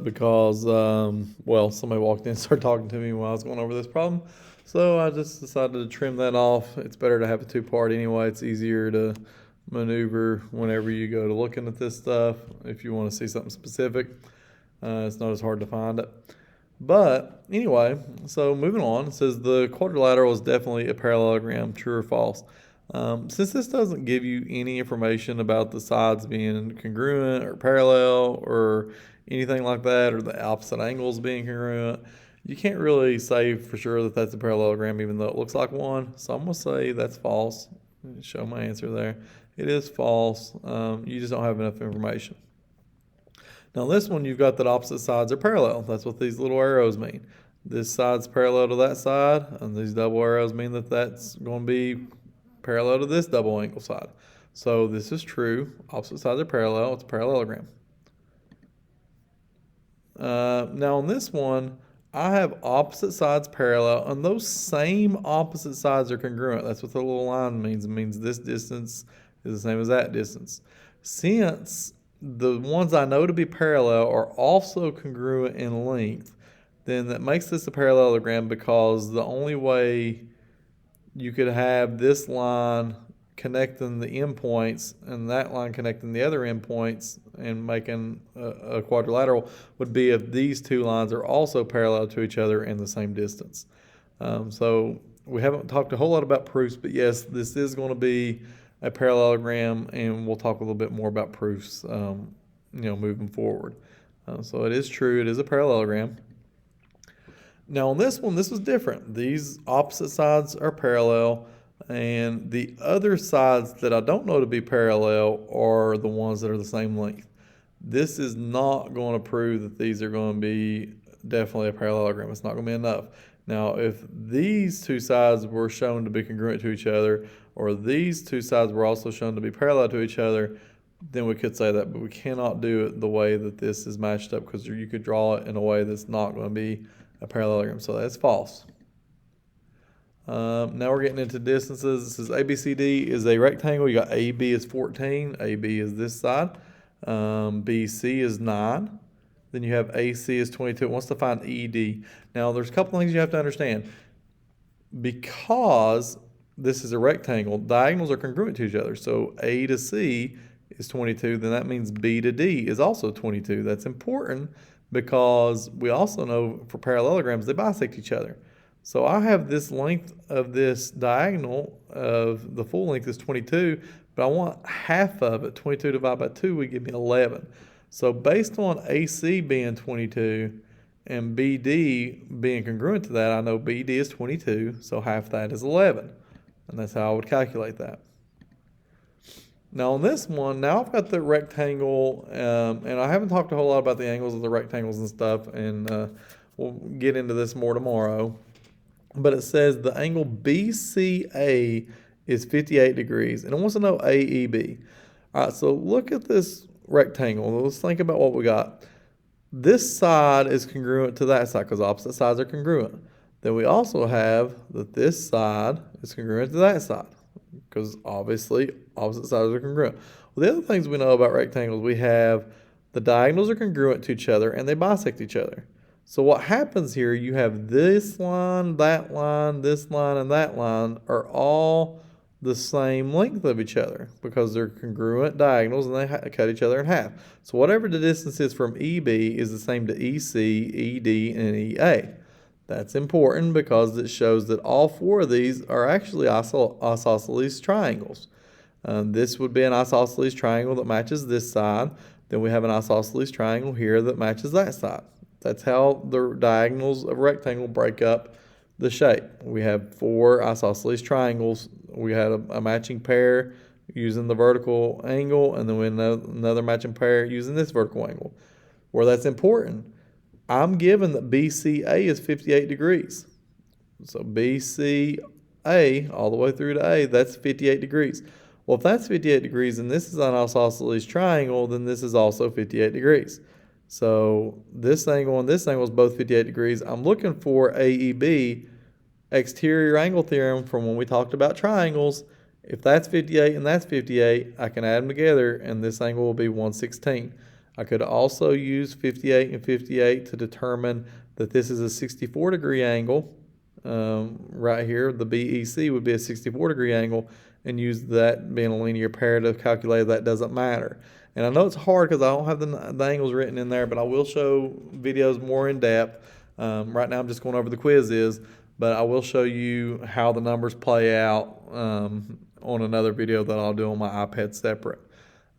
up because, well, somebody walked in and started talking to me while I was going over this problem. So I just decided to trim that off. It's better to have a two-part anyway. It's easier to maneuver whenever you go to looking at this stuff. If you want to see something specific, it's not as hard to find it. But anyway, so moving on, it says the quadrilateral is definitely a parallelogram, true or false. Since this doesn't give you any information about the sides being congruent or parallel or anything like that, or the opposite angles being congruent, you can't really say for sure that that's a parallelogram even though it looks like one. So I'm going to say that's false. Show my answer there. It is false. You just don't have enough information. Now this one, you've got that opposite sides are parallel. That's what these little arrows mean. This side's parallel to that side, and these double arrows mean that that's going to be parallel to this double angle side. So this is true. Opposite sides are parallel. It's a parallelogram. Now on this one, I have opposite sides parallel, and those same opposite sides are congruent. That's what the little line means. It means this distance is the same as that distance. Since the ones I know to be parallel are also congruent in length, then that makes this a parallelogram, because the only way you could have this line connecting the endpoints and that line connecting the other endpoints and making a quadrilateral would be if these two lines are also parallel to each other in the same distance. So we haven't talked a whole lot about proofs, but yes, this is going to be a parallelogram, and we'll talk a little bit more about proofs, moving forward. So it is true. It is a parallelogram. Now on this one, this was different. These opposite sides are parallel, and the other sides that I don't know to be parallel are the ones that are the same length. This is not going to prove that these are going to be definitely a parallelogram. It's not going to be enough. Now, if these two sides were shown to be congruent to each other, or these two sides were also shown to be parallel to each other, then we could say that, but we cannot do it the way that this is matched up, because you could draw it in a way that's not going to be a parallelogram. So that's false. Now we're getting into distances. This is ABCD is a rectangle. You got AB is 14. AB is this side. BC is 9. Then you have AC is 22. It wants to find ED. Now there's a couple things you have to understand. Because this is a rectangle, diagonals are congruent to each other. So A to C is 22. Then that means B to D is also 22. That's important, because we also know for parallelograms, they bisect each other. So I have this length of this diagonal of the full length is 22, but I want half of it. 22 divided by 2 would give me 11. So based on AC being 22 and BD being congruent to that, I know BD is 22, so half that is 11. And that's how I would calculate that. Now on this one, now I've got the rectangle, and I haven't talked a whole lot about the angles of the rectangles and stuff, and we'll get into this more tomorrow. But it says the angle BCA is 58 degrees, and it wants to know AEB. All right, so look at this rectangle. Let's think about what we got. This side is congruent to that side, because opposite sides are congruent. Then we also have that this side is congruent to that side, because obviously opposite sides are congruent. Well, the other things we know about rectangles, we have the diagonals are congruent to each other and they bisect each other. So what happens here, you have this line, this line, and that line are all the same length of each other, because they're congruent diagonals and they cut each other in half. So whatever the distance is from EB is the same to EC, ED, and EA. That's important because it shows that all four of these are actually isosceles triangles. This would be an isosceles triangle that matches this side. Then we have an isosceles triangle here that matches that side. That's how the diagonals of a rectangle break up the shape. We have 4 isosceles triangles. We had a matching pair using the vertical angle, and then we have another matching pair using this vertical angle. Where that's important, I'm given that BCA is 58 degrees. So BCA all the way through to A, that's 58 degrees. Well, if that's 58 degrees and this is an isosceles triangle, then this is also 58 degrees. So this angle and this angle is both 58 degrees. I'm looking for AEB, exterior angle theorem, from when we talked about triangles. If that's 58 and that's 58, I can add them together and this angle will be 116. I could also use 58 and 58 to determine that this is a 64-degree angle. Right here, the BEC would be a 64-degree angle, and use that being a linear pair to calculate that doesn't matter. And I know it's hard because I don't have the angles written in there, but I will show videos more in depth. Right now I'm just going over the Quizizz, but I will show you how the numbers play out on another video that I'll do on my iPad separate.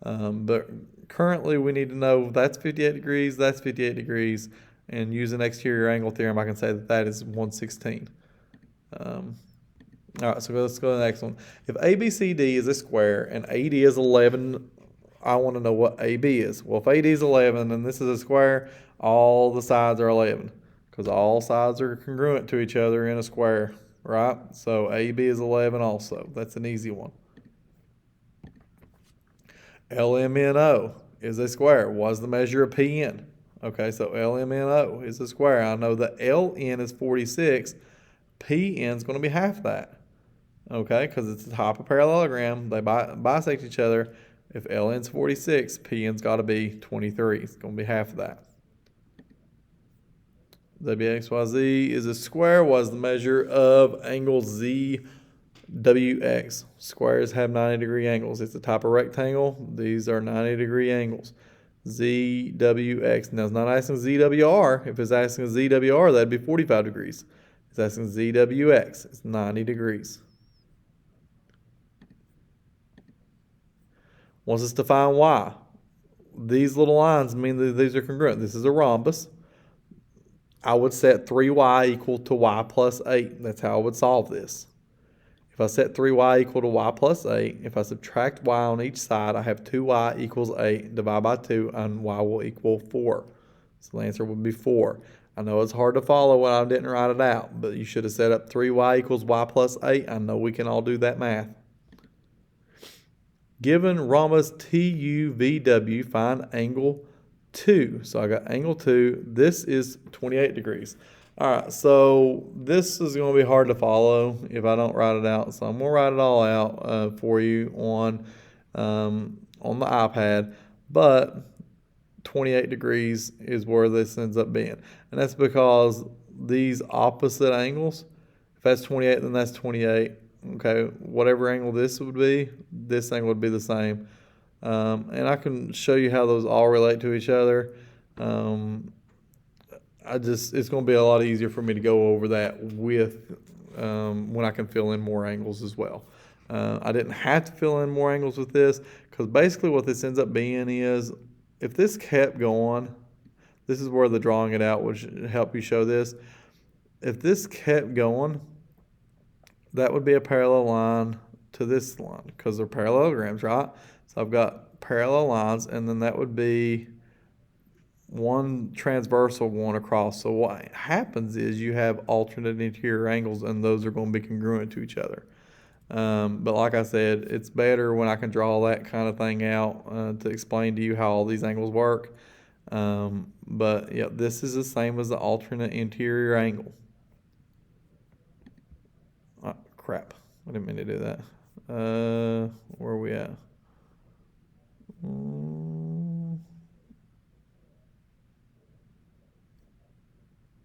But currently we need to know that's 58 degrees, that's 58 degrees, and using exterior angle theorem I can say that that is 116. All right, so let's go to the next one. If ABCD is a square and AD is 11, I want to know what AB is. Well, if AD is 11 and this is a square, all the sides are 11 because all sides are congruent to each other in a square, right? So AB is 11 also. That's an easy one. LMNO is a square. What's the measure of PN? Okay, so LMNO is a square. I know that LN is 46. PN is going to be half that. Okay, because it's the top of parallelogram. They bisect each other. If LN's 46, PN's got to be 23. It's going to be half of that. WXYZ is a square. What's the measure of angle ZWX? Squares have 90-degree angles. It's the type of rectangle. These are 90-degree angles. ZWX. Now, it's not asking ZWR. If it's asking ZWR, that'd be 45 degrees. It's asking ZWX. It's 90 degrees. Wants us to find Y. These little lines mean that these are congruent. This is a rhombus. I would set 3y equal to y plus 8. That's how I would solve this. If I set 3y equal to y plus 8, if I subtract y on each side, I have 2y equals 8. Divide by 2, and y will equal 4. So the answer would be 4. I know it's hard to follow when I didn't write it out, but you should have set up 3y equals y plus 8. I know we can all do that math. Given rhombus TUVW, find angle 2. So I got angle 2. This is 28 degrees. All right, so this is going to be hard to follow if I don't write it out. So I'm going to write it all out for you on the iPad. But 28 degrees is where this ends up being. And that's because these opposite angles, if that's 28, then that's 28. Okay, whatever angle this would be, this angle would be the same. And I can show you how those all relate to each other. It's going to be a lot easier for me to go over that with when I can fill in more angles as well. I didn't have to fill in more angles with this because basically what this ends up being is if this kept going, this is where the drawing it out would help you show this. If this kept going, that would be a parallel line to this line because they're parallelograms, right? So I've got parallel lines, and then that would be one transversal going across. So what happens is you have alternate interior angles, and those are going to be congruent to each other. But like I said, it's better when I can draw that kind of thing out to explain to you how all these angles work. But yeah, this is the same as the alternate interior angle. Oh, crap. I didn't mean to do that. Where are we at?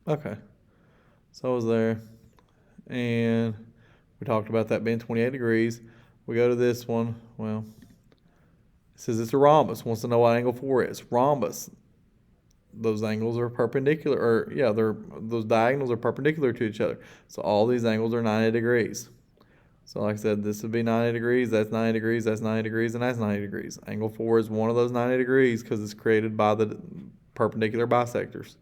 Okay. So I was there. And we talked about that being 28 degrees. We go to this one. Well, it says it's a rhombus. Wants to know what angle 4 is. Rhombus. Those angles are perpendicular, or yeah, those diagonals are perpendicular to each other. So all these angles are 90 degrees. So like I said, this would be 90 degrees, that's 90 degrees, that's 90 degrees, and that's 90 degrees. Angle 4 is one of those 90 degrees because it's created by the perpendicular bisectors,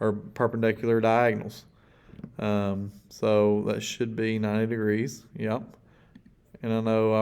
or perpendicular diagonals. So that should be 90 degrees, yep. And I know